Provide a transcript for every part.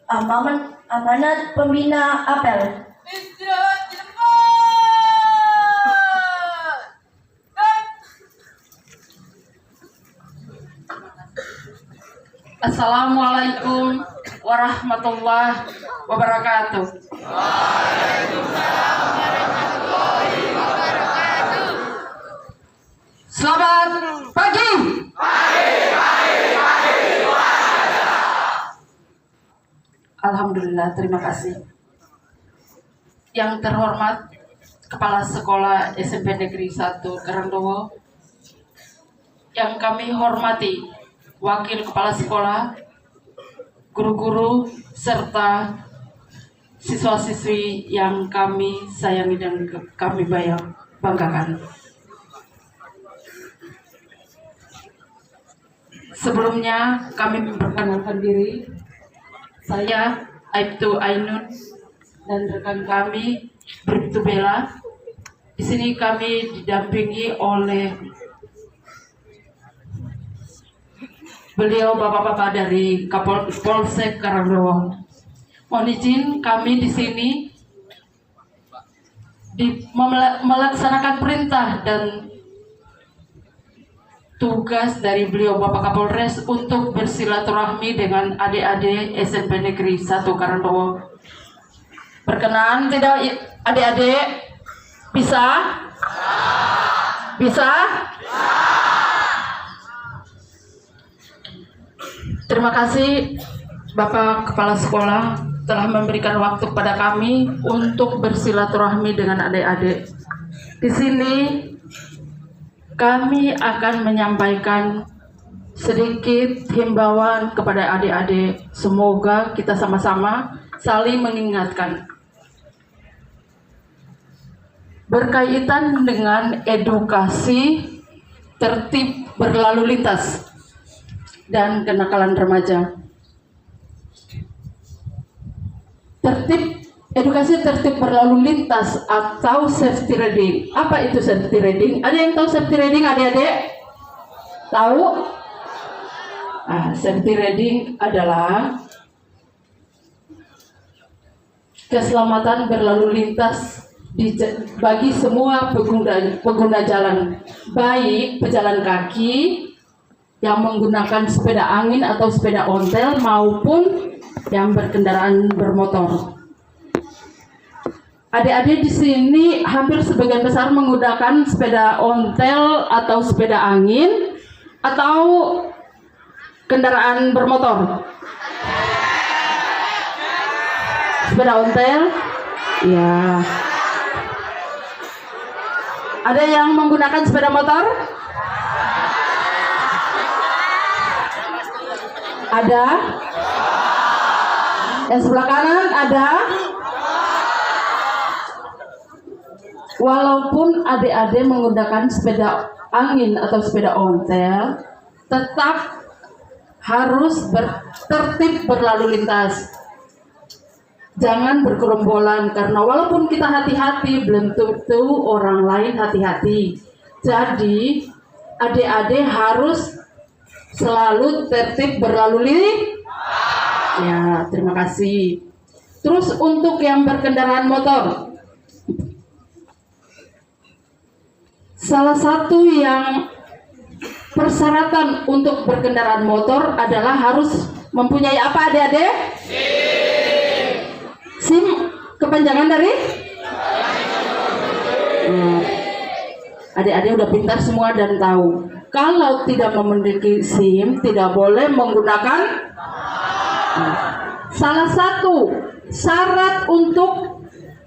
Amanat Pembina Apel. Istirahat cepat. Assalamualaikum warahmatullahi wabarakatuh. Selamat pagi. Alhamdulillah, terima kasih. Yang terhormat Kepala Sekolah SMP Negeri 1 Karangdowo, yang kami hormati Wakil Kepala Sekolah, guru-guru, serta siswa-siswi yang kami sayangi dan kami banggakan. Sebelumnya kami memperkenalkan diri. Saya Aibtu Ainun dan rekan kami Bribtu Bella. Di sini kami didampingi oleh beliau bapak-bapak dari Polsek Karangdowo. Mohon izin kami di sini melaksanakan perintah dan tugas dari beliau Bapak Kapolres untuk bersilaturahmi dengan adik-adik SMP Negeri 1 Karangdowo. Berkenan tidak adik-adik? Bisa? Bisa? Terima kasih Bapak Kepala Sekolah telah memberikan waktu kepada kami untuk bersilaturahmi dengan adik-adik. Di sini kami akan menyampaikan sedikit himbauan kepada adik-adik. Semoga kita sama-sama saling mengingatkan. Berkaitan dengan edukasi tertib berlalu lintas dan kenakalan remaja. Edukasi tertib berlalu lintas atau safety riding. Apa itu safety riding? Ada yang tahu safety riding, adik-adik? Tahu? Safety riding adalah keselamatan berlalu lintas bagi semua pengguna jalan, baik pejalan kaki yang menggunakan sepeda angin atau sepeda ontel maupun yang berkendaraan bermotor. Adik-adik di sini hampir sebagian besar menggunakan sepeda ontel atau sepeda angin atau kendaraan bermotor. Sepeda ontel? Ya. Ada yang menggunakan sepeda motor? Ada? Yang sebelah kanan ada? Walaupun adik-adik menggunakan sepeda angin atau sepeda ontel, tetap harus tertib berlalu lintas. Jangan bergerombolan, karena walaupun kita hati-hati, belum tentu orang lain hati-hati. Jadi, adik-adik harus selalu tertib berlalu lintas. Ya, terima kasih. Terus untuk yang berkendaraan motor, salah satu yang persyaratan untuk berkendaraan motor adalah harus mempunyai apa, adik-adik? SIM kepanjangan dari? Adik-adik udah pintar semua dan tahu. Kalau tidak memiliki SIM, tidak boleh menggunakan. Salah satu syarat untuk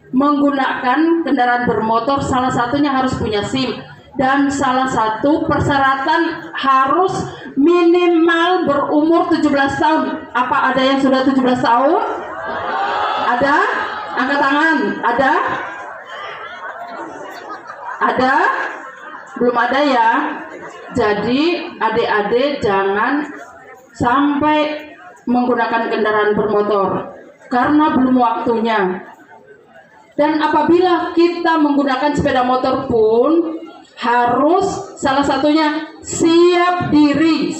menggunakan kendaraan bermotor, salah satunya harus punya SIM. Dan salah satu persyaratan harus minimal berumur 17 tahun. Apa ada yang sudah 17 tahun? Ada? Angkat tangan. Ada? Ada? Belum ada ya? Jadi adik-adik jangan sampai menggunakan kendaraan bermotor karena belum waktunya. Dan apabila kita menggunakan sepeda motor pun harus salah satunya siap diri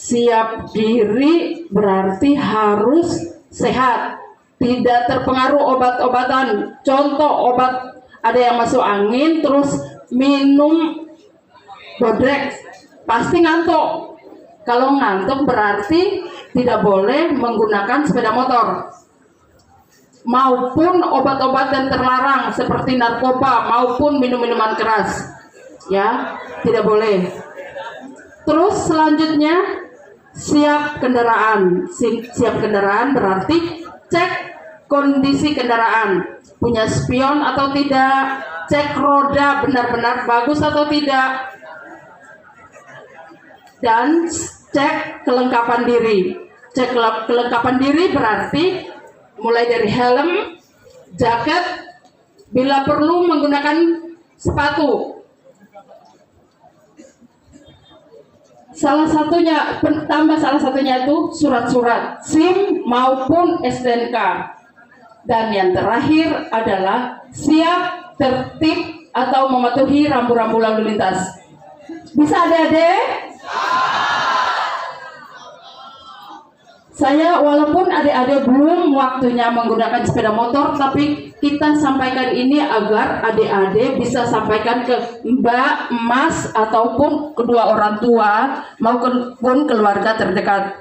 siap diri berarti harus sehat, tidak terpengaruh obat-obatan. Contoh obat, ada yang masuk angin terus minum bodrek, pasti ngantuk. Kalau ngantuk berarti tidak boleh menggunakan sepeda motor. Maupun obat-obatan terlarang seperti narkoba maupun minum-minuman keras, ya tidak boleh. Terus selanjutnya siap kendaraan. Siap kendaraan berarti cek kondisi kendaraan, punya spion atau tidak, cek roda benar-benar bagus atau tidak, dan cek kelengkapan diri. Cek kelengkapan diri berarti mulai dari helm, jaket, bila perlu menggunakan sepatu. Salah satunya, tambah salah satunya itu surat-surat SIM maupun STNK. Dan yang terakhir adalah siap tertib atau mematuhi rambu-rambu lalu lintas. Bisa adik-adik? Saya walaupun adik-adik belum waktunya menggunakan sepeda motor, tapi kita sampaikan ini agar adik-adik bisa sampaikan ke Mbak, Mas, ataupun kedua orang tua maupun keluarga terdekat.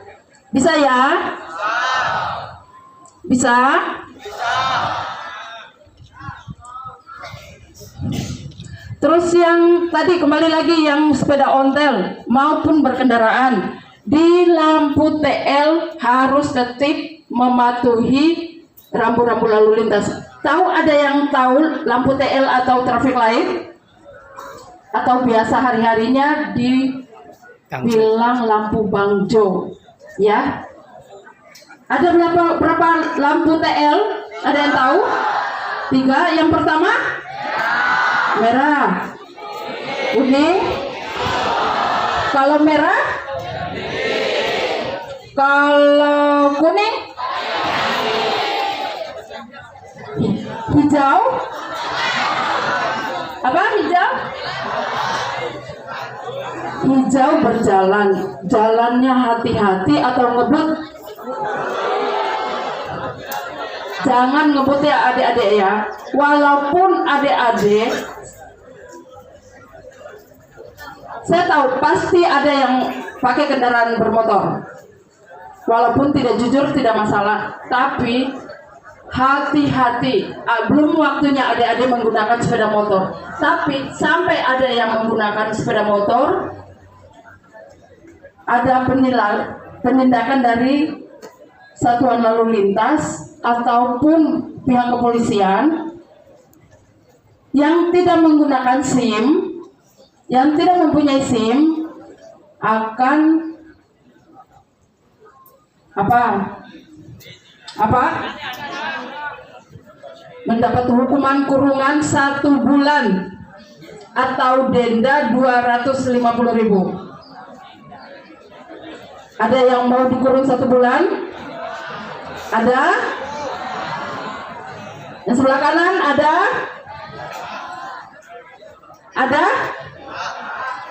Bisa ya? Bisa? Terus yang tadi kembali lagi yang sepeda ontel maupun berkendaraan, di lampu TL harus tertib mematuhi rambu-rambu lalu lintas. Tahu ada yang tahu lampu TL atau traffic light? Atau biasa hari-harinya dibilang lampu bangjo, ya? Ada berapa lampu TL? Ada yang tahu? 3. Yang pertama merah, kuning. Kalau merah, kalau kuning, hijau, apa hijau? Hijau berjalan, jalannya hati-hati atau ngebut. Jangan ngebut ya adik-adik ya. Walaupun adik-adik, saya tahu pasti ada yang pakai kendaraan bermotor. Walaupun tidak jujur tidak masalah, tapi hati-hati. Belum waktunya adik-adik menggunakan sepeda motor. Tapi sampai ada yang menggunakan sepeda motor, ada penindakan dari satuan lalu lintas ataupun pihak kepolisian yang tidak menggunakan SIM, yang tidak mempunyai SIM akan mendapat hukuman kurungan 1 bulan atau denda 250.000. Ada yang mau dikurung 1 bulan? Ada? Yang sebelah kanan ada? Ada?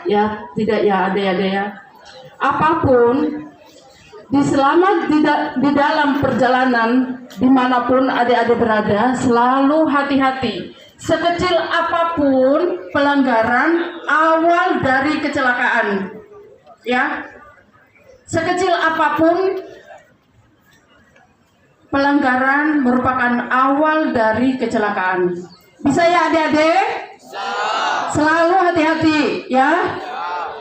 Ya, tidak ya, ada ya. Apapun di dalam perjalanan dimanapun adik-adik berada, selalu hati-hati. Sekecil apapun pelanggaran awal dari kecelakaan, ya. Sekecil apapun pelanggaran merupakan awal dari kecelakaan. Bisa ya adik-adik? Selalu hati-hati ya.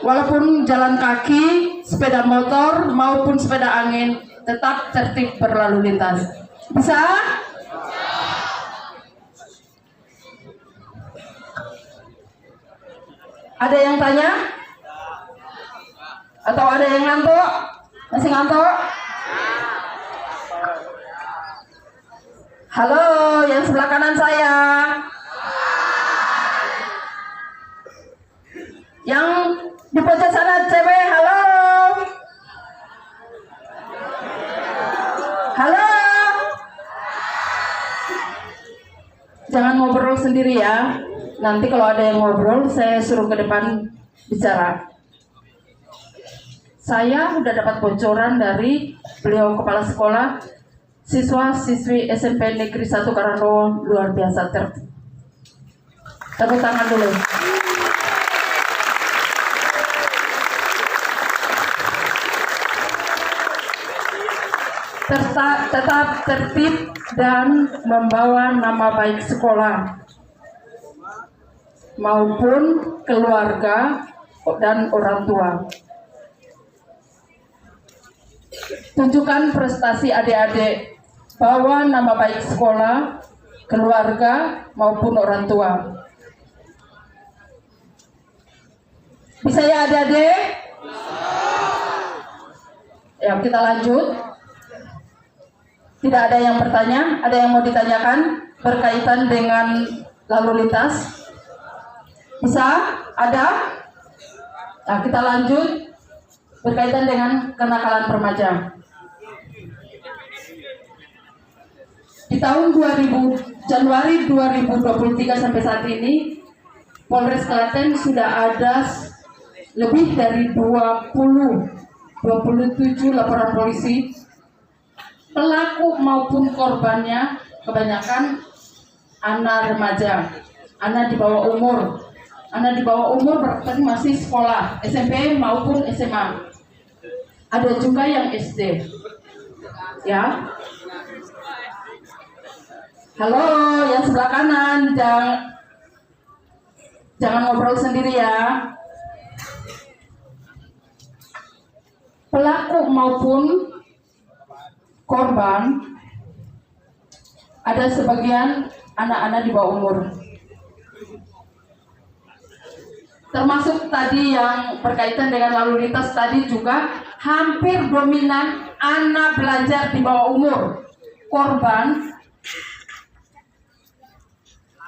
Walaupun jalan kaki, sepeda motor maupun sepeda angin, tetap tertib berlalu lintas. Bisa? Ada yang tanya? Atau ada yang ngantuk? Masih ngantuk? Halo, yang sebelah kanan saya. Yang di pojok sana cewek, halo. Halo. Jangan ngobrol sendiri ya. Nanti kalau ada yang ngobrol, saya suruh ke depan bicara. saya sudah dapat bocoran dari beliau kepala sekolah, siswa-siswi SMP Negeri 1 Karangdowo luar biasa tertib. Tepuk tangan dulu. Tetap tertib dan membawa nama baik sekolah maupun keluarga dan orang tua. Tunjukkan prestasi adik-adik, bawa nama baik sekolah, keluarga maupun orang tua. Bisa ya adik-adik? Ya, kita lanjut. Tidak ada yang bertanya? Ada yang mau ditanyakan berkaitan dengan lalu lintas? Bisa? Ada? Nah, kita lanjut berkaitan dengan kenakalan remaja. Di tahun Januari 2023 sampai saat ini, Polres Klaten sudah ada lebih dari 27 laporan polisi. Pelaku maupun korbannya kebanyakan anak remaja, anak di bawah umur. Anak di bawah umur berarti masih sekolah, SMP maupun SMA. Ada juga yang SD. Ya. Halo, yang sebelah kanan, jangan ngobrol sendiri ya. Pelaku maupun korban ada sebagian anak-anak di bawah umur. Termasuk tadi yang berkaitan dengan lalu lintas tadi juga hampir dominan anak belajar di bawah umur. Korban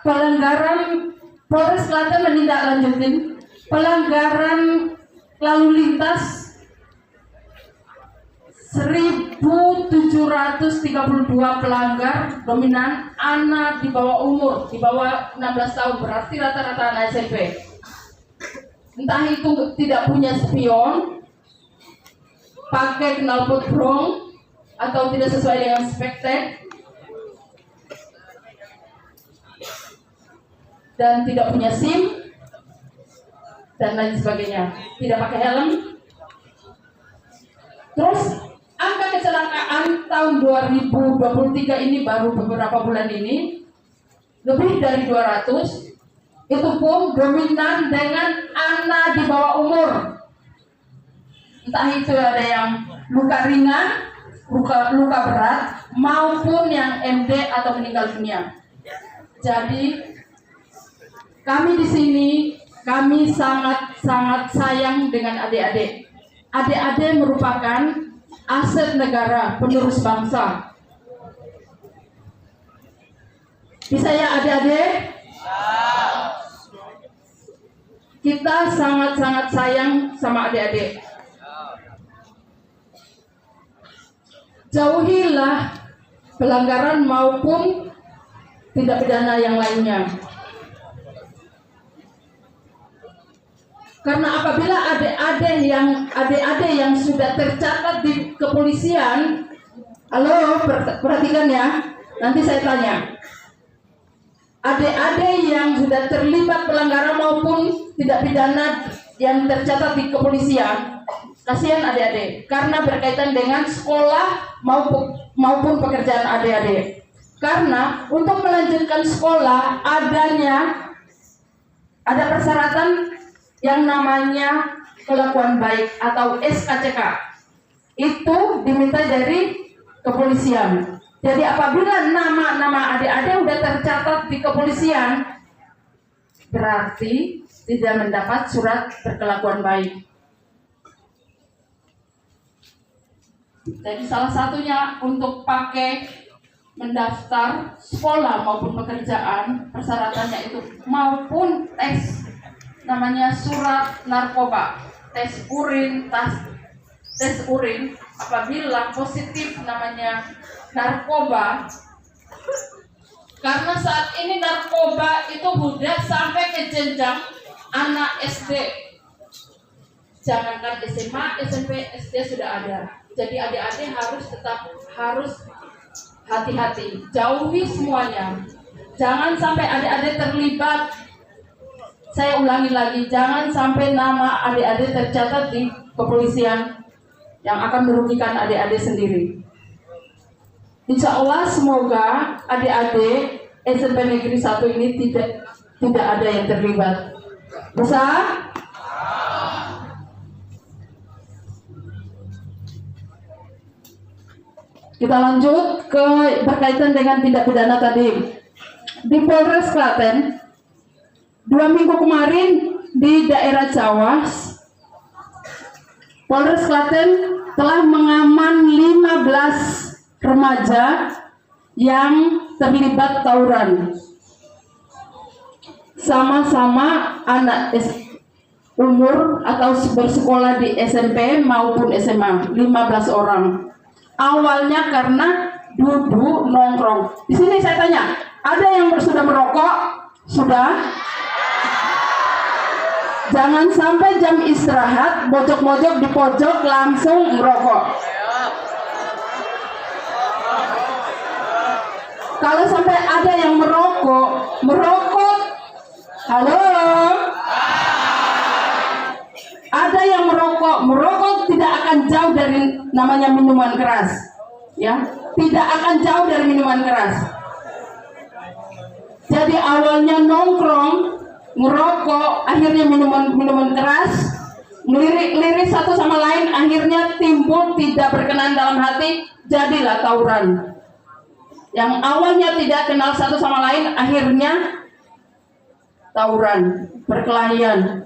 pelanggaran, Polres Klaten menindaklanjuti pelanggaran lalu lintas 1.732 pelanggar dominan anak di bawah umur, di bawah 16 tahun, berarti rata-rata anak SMP. Entah itu tidak punya spion, pakai knalpot brong, atau tidak sesuai dengan spektek, dan tidak punya SIM, dan lain sebagainya. Tidak pakai helm. Terus angka kecelakaan tahun 2023 ini baru beberapa bulan ini lebih dari 200. Itu pun dominan dengan anak di bawah umur. Entah itu ada yang luka ringan, luka berat, maupun yang MD atau meninggal dunia. Jadi kami di sini, kami sangat sayang dengan adik-adik. Adik-adik merupakan aset negara, penerus bangsa. Bisa ya adik-adik? Kita sangat sayang sama adik-adik. Jauhilah pelanggaran maupun tindak pidana yang lainnya. Karena apabila adik-adik yang sudah tercatat di kepolisian, halo, perhatikan ya, nanti saya tanya. Adik-adik yang sudah terlibat pelanggaran maupun tindak pidana yang tercatat di kepolisian, kasihan adik-adik, karena berkaitan dengan sekolah maupun pekerjaan adik-adik. Karena untuk melanjutkan sekolah ada persyaratan yang namanya kelakuan baik atau SKCK. Itu diminta dari kepolisian. Jadi apabila nama adik-adik sudah tercatat di kepolisian, berarti tidak mendapat surat berkelakuan baik. Jadi salah satunya untuk pakai mendaftar sekolah maupun pekerjaan, persyaratannya itu maupun tes, namanya surat narkoba, tes urin, apabila positif namanya narkoba. Karena saat ini narkoba itu sudah sampai ke jenjang anak SD. Jangankan SMA, SMP, SD sudah ada. Jadi adik-adik harus hati-hati, jauhi semuanya. Jangan sampai adik-adik terlibat. Saya ulangi lagi, jangan sampai nama adik-adik tercatat di kepolisian yang akan merugikan adik-adik sendiri. Insya Allah semoga adik-adik SMP Negeri 1 ini tidak ada yang terlibat. Bisa? Kita lanjut ke berkaitan dengan tindak pidana tadi. Di Polres Klaten, 2 minggu kemarin di daerah Cawas, Polres Klaten telah mengaman 15 remaja yang terlibat tawuran. Sama-sama anak umur atau bersekolah di SMP maupun SMA, 15 orang. Awalnya karena duduk nongkrong. Di sini saya tanya, ada yang sudah merokok? Sudah? Jangan sampai jam istirahat mojok-mojok di pojok langsung merokok. Kalau sampai ada yang merokok, halo? Ada yang merokok tidak akan jauh dari namanya minuman keras, ya, tidak akan jauh dari minuman keras. Jadi awalnya nongkrong, merokok, akhirnya minuman keras, melirik satu sama lain, akhirnya timbul tidak berkenan dalam hati, jadilah tawuran. Yang awalnya tidak kenal satu sama lain, akhirnya tawuran, perkelahian.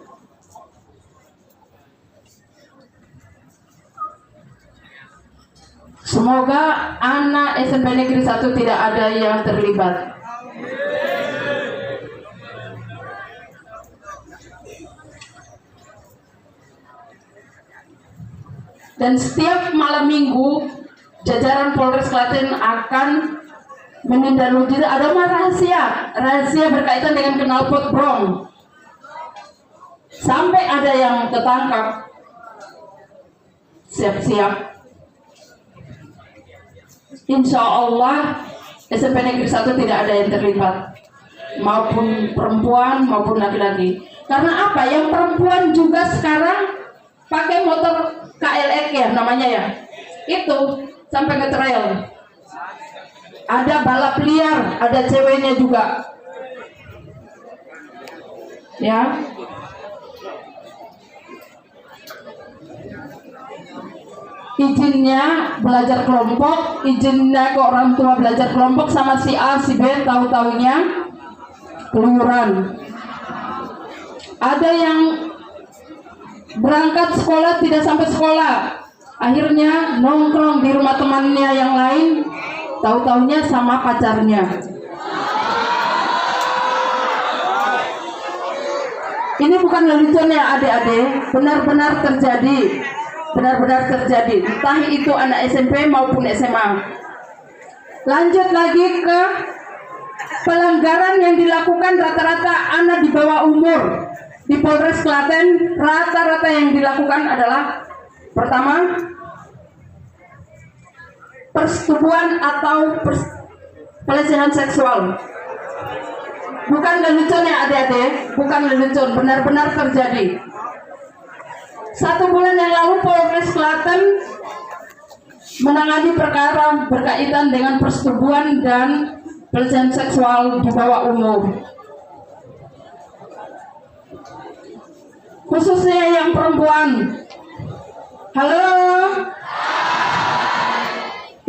Semoga anak SMP Negeri 1 tidak ada yang terlibat. Dan setiap malam minggu jajaran Polres Klaten akan menindaklanjuti, ada rahasia berkaitan dengan knalpot brom. Sampai ada yang ketangkap, siap-siap. Insya Allah SMP Negeri 1 tidak ada yang terlibat, maupun perempuan maupun laki-laki. Karena apa? Yang perempuan juga sekarang pakai motor KLX ya namanya ya, itu sampai ke trail. Ada balap liar, ada ceweknya juga, ya. Izinnya belajar kelompok, izinnya ke orang tua belajar kelompok sama si A, si B, tahu-taunya keluyuran. Ada yang berangkat sekolah tidak sampai sekolah, akhirnya nongkrong di rumah temannya yang lain, tahu-taunya sama pacarnya. Ini bukan lelucon ya adik-adik, benar-benar terjadi. Entah itu anak SMP maupun SMA. Lanjut lagi ke pelanggaran yang dilakukan rata-rata anak di bawah umur. Di Polres Klaten rata-rata yang dilakukan adalah pertama, persetubuhan atau pelecehan seksual. Bukan lelucon ya adik-adik, bukan lelucon, benar-benar terjadi. 1 bulan yang lalu Polres Klaten menangani perkara berkaitan dengan persetubuhan dan pelecehan seksual di bawah umur, khususnya yang perempuan. Halo?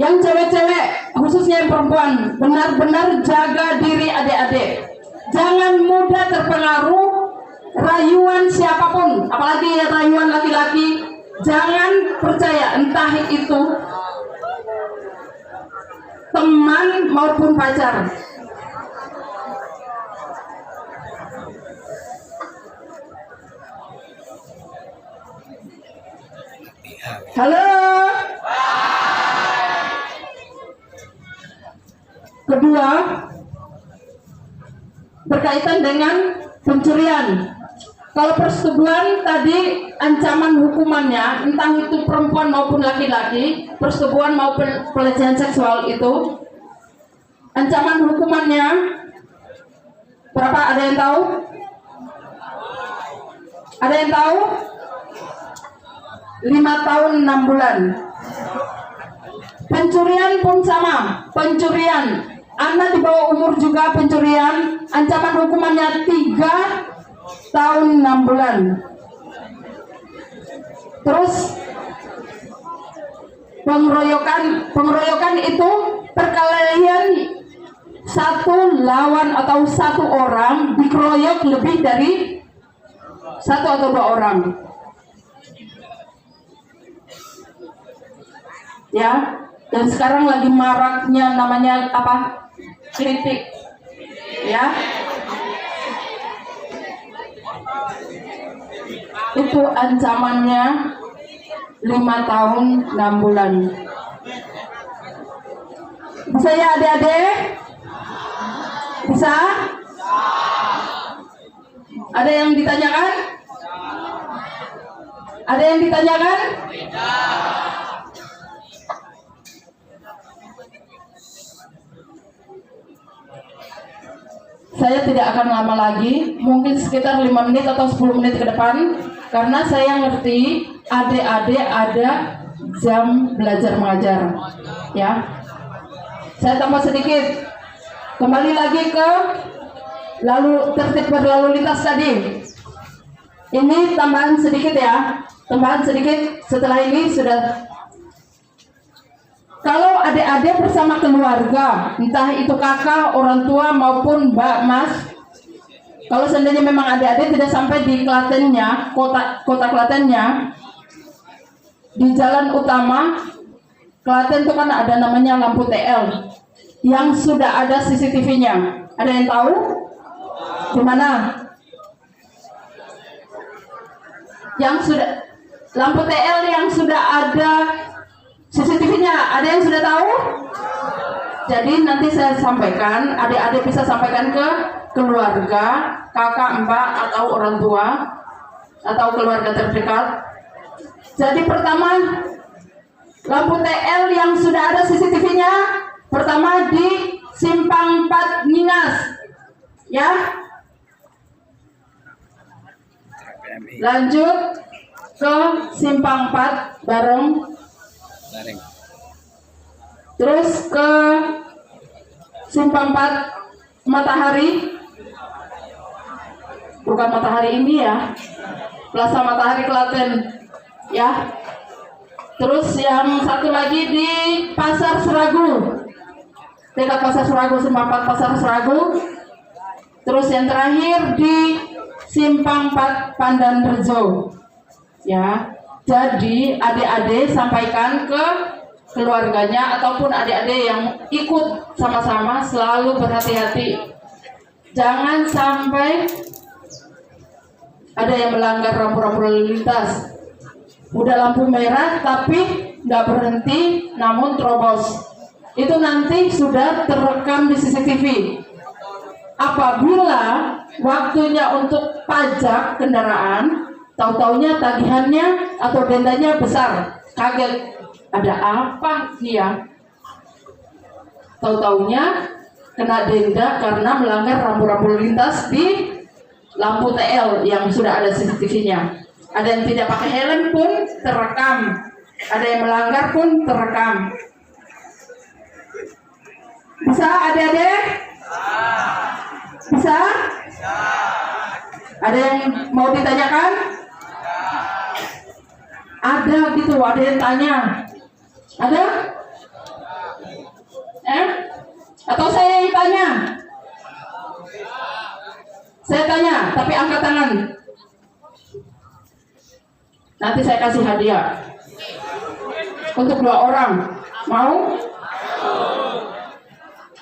Yang cewek-cewek, khususnya yang perempuan, benar-benar jaga diri adik-adik. Jangan mudah terpengaruh rayuan siapapun, apalagi ya rayuan laki-laki. Jangan percaya, entah itu teman maupun pacar. Halo. Kedua, berkaitan dengan pencurian. Kalau persetubuhan tadi ancaman hukumannya, entah itu perempuan maupun laki-laki, persetubuhan maupun pelecehan seksual itu, ancaman hukumannya berapa? Ada yang tahu? Ada yang tahu? 5 tahun 6 bulan. Pencurian pun sama, pencurian. Anak di bawah umur juga pencurian, ancaman hukumannya 3 tahun 6 bulan. Terus pengeroyokan itu perkelahian satu lawan atau satu orang dikeroyok lebih dari 1 atau 2 orang. Ya, dan sekarang lagi maraknya namanya apa? Kritik. Ya. Itu ancamannya 5 tahun 6 bulan. Bisa ya adik-adik? Bisa? Ada yang ditanyakan? Ada yang ditanyakan? Saya tidak akan lama lagi, mungkin sekitar 5 menit atau 10 menit ke depan, karena saya ngerti adik-adik ada jam belajar mengajar. Ya, saya tambah sedikit. Kembali lagi ke tertib berlalu lintas tadi. Ini tambahan sedikit ya, tambahan sedikit. Setelah ini sudah. Kalau adik-adik bersama keluarga, entah itu kakak, orang tua maupun mbak, mas, kalau seandainya memang adik-adik tidak sampai di Klatennya, kota Klatennya, di jalan utama Klaten itu kan ada namanya lampu TL yang sudah ada CCTV-nya. Ada yang tahu? Di mana? Yang sudah lampu TL yang sudah ada CCTV-nya, ada yang sudah tahu? Jadi nanti saya sampaikan, adik-adik bisa sampaikan ke keluarga, kakak, mbak, atau orang tua, atau keluarga terdekat. Jadi pertama, lampu TL yang sudah ada CCTV-nya, pertama di Simpang 4 Ninas, ya. Lanjut ke Simpang 4 Bareng. Terus ke Simpang 4 Matahari, bukan Matahari ini ya, Plaza Matahari Klaten, ya. Terus yang satu lagi di Pasar Seragu, dekat Pasar Seragu, Simpang 4 Pasar Seragu. Terus yang terakhir di Simpang 4 Pandanrejo, ya. Jadi adik-adik sampaikan ke keluarganya ataupun adik-adik yang ikut sama-sama selalu berhati-hati. Jangan sampai ada yang melanggar rambu-rambu lalu lintas. Udah lampu merah tapi nggak berhenti, namun terobos. Itu nanti sudah terekam di CCTV. Apabila waktunya untuk pajak kendaraan, tahu-taunya tagihannya atau dendanya besar, kaget, ada apa dia? Tahu-taunya kena denda karena melanggar rambu-rambu lintas di lampu TL yang sudah ada CCTV-nya. Ada yang tidak pakai helm pun terekam, ada yang melanggar pun terekam. Bisa adik-adik? Bisa? Ada yang mau ditanyakan? Ada gitu, ada yang tanya. Ada? Atau saya yang tanya? Saya tanya, tapi angkat tangan. Nanti saya kasih hadiah. Untuk 2 orang. Mau?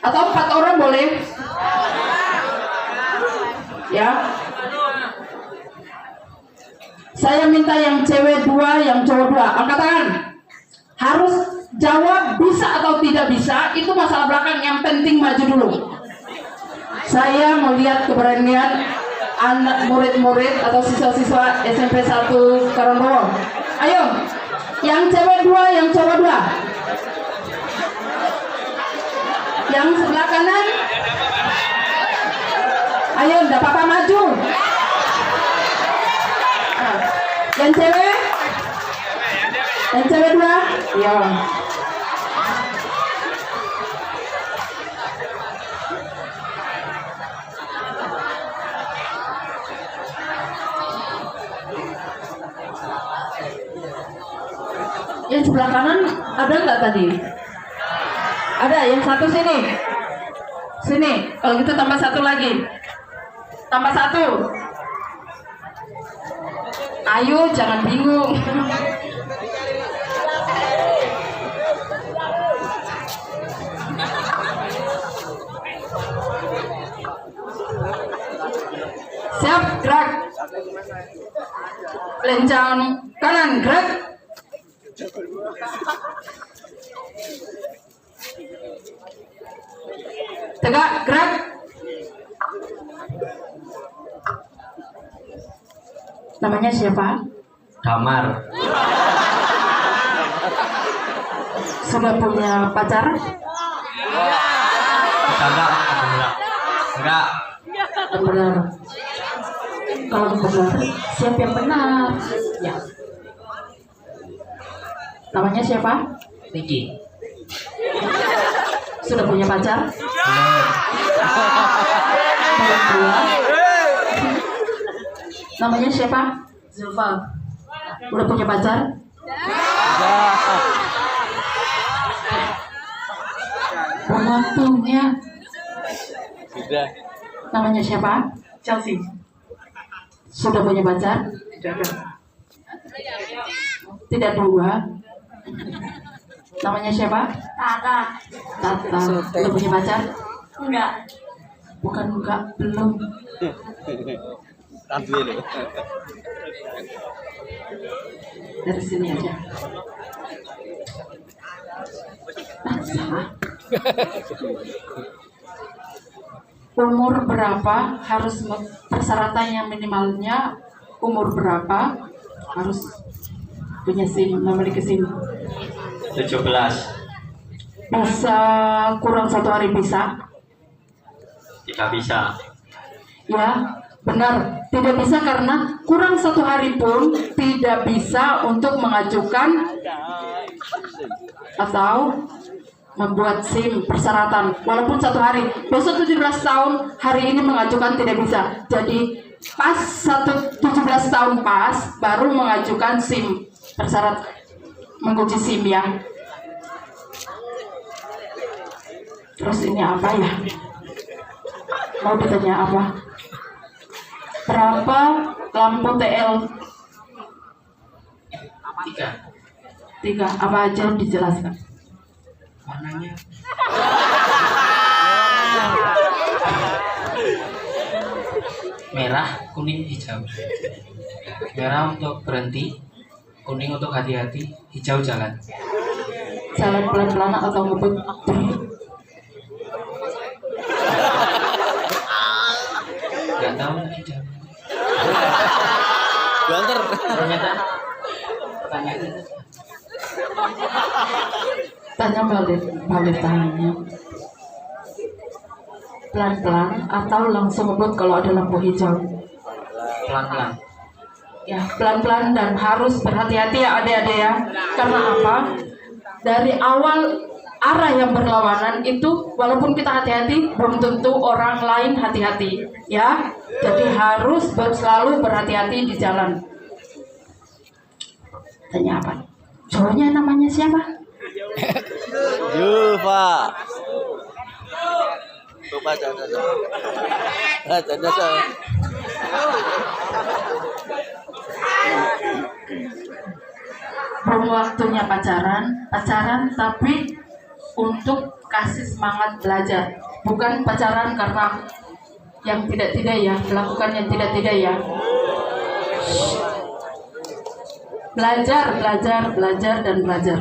Atau 4 orang boleh? Ya. Saya minta yang cewek 2, yang cowok 2. Angkat tangan. Harus jawab bisa atau tidak bisa. Itu masalah belakang, yang penting maju dulu. Saya melihat keberanian anak murid-murid atau siswa-siswa SMP 1 Karangrowo. Ayo, yang cewek 2, yang cowok 2. Yang sebelah kanan. Ayo, enggak apa-apa maju. Nah, yang cewek? Yang cewek 2? Ya. Yang sebelah kanan ada nggak tadi? Ada, yang satu sini. Sini, kalau gitu tambah 1 lagi. Tambah 1. Ayo, jangan bingung. Siap, gerak. Lencang kanan, gerak. Tegak, gerak. Namanya siapa? Damar. Sudah punya pacar? Enggak. Benar. Kalau benar, siapa yang benar? Ya. Namanya siapa? Niki. Sudah punya pacar? Belum. Belum punya. Namanya siapa? Zulfa. Udah punya pacar? Waktunya. Sudah. Namanya siapa? Chelsea. Sudah punya pacar? Tidak 2. Namanya siapa? Tata. Tata. Udah punya pacar? Enggak. Bukan enggak, belum. Ambil. Dari sini aja. Salah. Umur berapa harus persyaratan yang minimalnya umur berapa harus punya SIM, memiliki SIM? 17. Bisa kurang 1 hari bisa? Tidak bisa. Ya, benar. Tidak bisa karena kurang 1 hari pun tidak bisa untuk mengajukan atau membuat SIM persyaratan. Walaupun 1 hari, besok 17 tahun, hari ini mengajukan tidak bisa. Jadi pas 17 tahun pas, baru mengajukan SIM persyarat menguji SIM ya. Terus ini apa ya? Mau ditanya apa? Berapa lampu TL? 3. Apa aja dijelaskan? Warnanya. Merah, kuning, hijau. Merah untuk berhenti, kuning untuk hati-hati, hijau jalan. Jalan pelan-pelan atau ngebut? Gak tahu lagi jalan. Banter. Ternyata pertanyaan. Tanya balik tanya. Pelan-pelan atau langsung ngebut kalau ada lampu hijau? Pelan-pelan. Ya, pelan-pelan dan harus berhati-hati ya adik-adik ya. Karena apa? Dari awal arah yang berlawanan itu walaupun kita hati-hati belum tentu orang lain hati-hati ya. Jadi harus selalu berhati-hati di jalan. Tanya apa? Cowoknya namanya siapa? Yufa. Lupa jangan. Belum waktunya pacaran tapi untuk kasih semangat belajar, bukan pacaran karena yang tidak-tidak ya, melakukan yang tidak-tidak ya. Belajar dan belajar.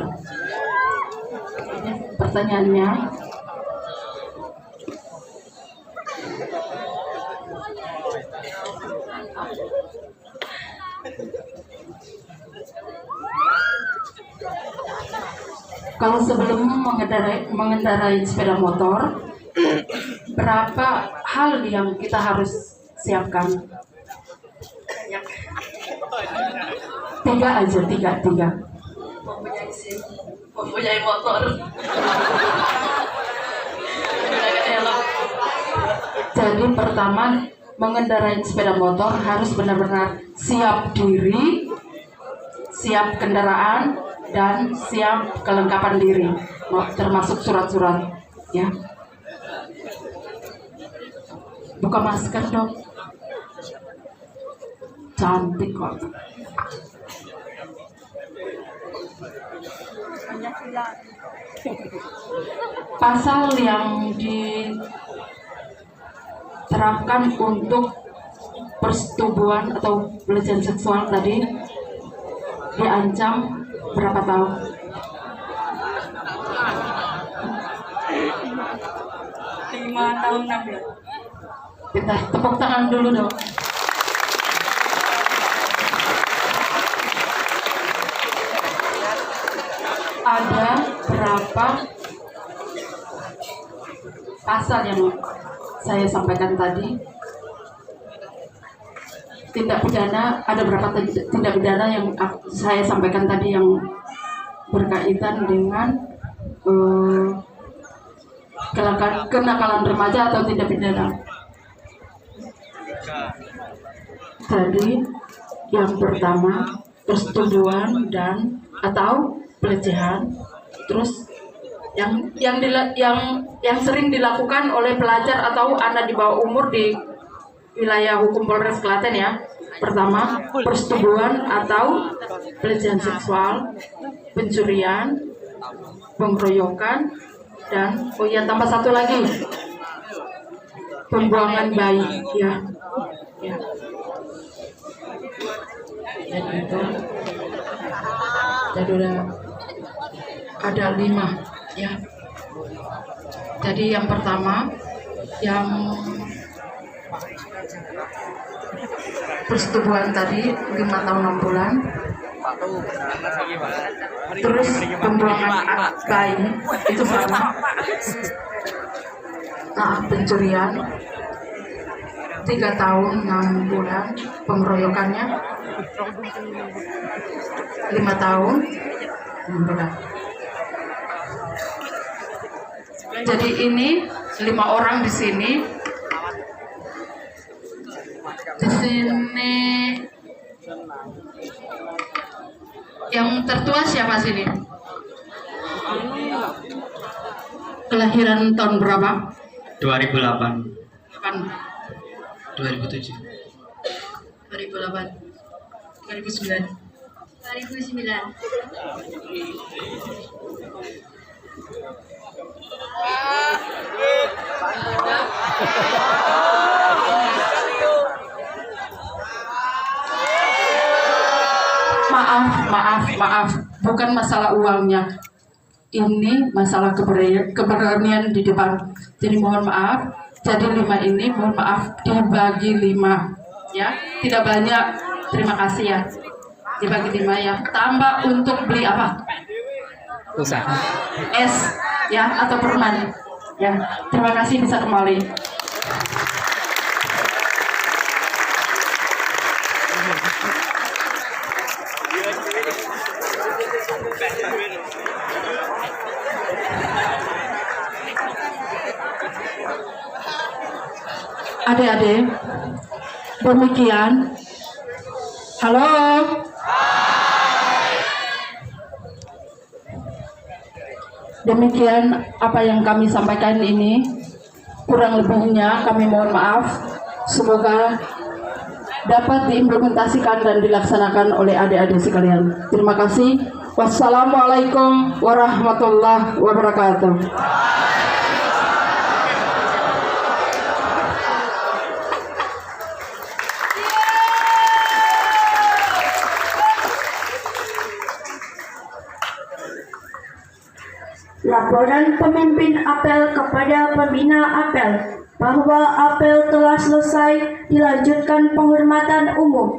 Ini pertanyaannya. Kalau sebelum mengendarai sepeda motor, berapa hal yang kita harus siapkan? Tiga aja, tiga. Mempunyai SIM, mempunyai motor. Jadi pertama, mengendarai sepeda motor harus benar-benar siap diri, siap kendaraan, dan siap kelengkapan diri, termasuk surat-surat, ya. Buka masker dong. Cantik kok. Pasal yang diterapkan untuk persetubuhan atau pelecehan seksual tadi diancam berapa tahun? 5 tahun 6 bulan. Kita tepuk tangan dulu dong. Ada berapa pasal yang saya sampaikan tadi? Tindak pidana, ada berapa tindak pidana yang saya sampaikan tadi yang berkaitan dengan kenakalan remaja atau tindak pidana. Tadi yang pertama persetubuhan dan atau pelecehan, terus yang sering dilakukan oleh pelajar atau anak di bawah umur di wilayah hukum Polres Klaten, ya. Pertama, persetubuhan atau pelecehan seksual, pencurian, pengeroyokan, dan tambah satu lagi, pembuangan bayi, ya. Jadi udah ada 5, ya. Jadi yang pertama, yang persetubuhan tadi 5 tahun 6 bulan. Terus pembuangan bayi itu sama. Nah, pencurian 3 tahun 6 bulan, pengeroyokannya 5 tahun 6 bulan. Jadi ini 5 orang di sini. Di sini yang tertua siapa sini? Kelahiran tahun berapa? 2008. 2007. 2008. 2009. 2009. Maaf, bukan masalah uangnya. Ini masalah keberanian di depan. Jadi mohon maaf. Jadi 5 ini mohon maaf dibagi 5, ya. Tidak banyak. Terima kasih ya. Dibagi 5 ya. Tambah untuk beli apa? Usaha. Es, ya, atau permen. Ya. Terima kasih, bisa kembali. Adik-adik, demikian. Halo. Demikian apa yang kami sampaikan ini. Kurang lebihnya kami mohon maaf. Semoga dapat diimplementasikan dan dilaksanakan oleh adik-adik sekalian. Terima kasih. Wassalamualaikum warahmatullahi wabarakatuh. Laporan pemimpin apel kepada pembina apel bahwa apel telah selesai, dilanjutkan penghormatan umum.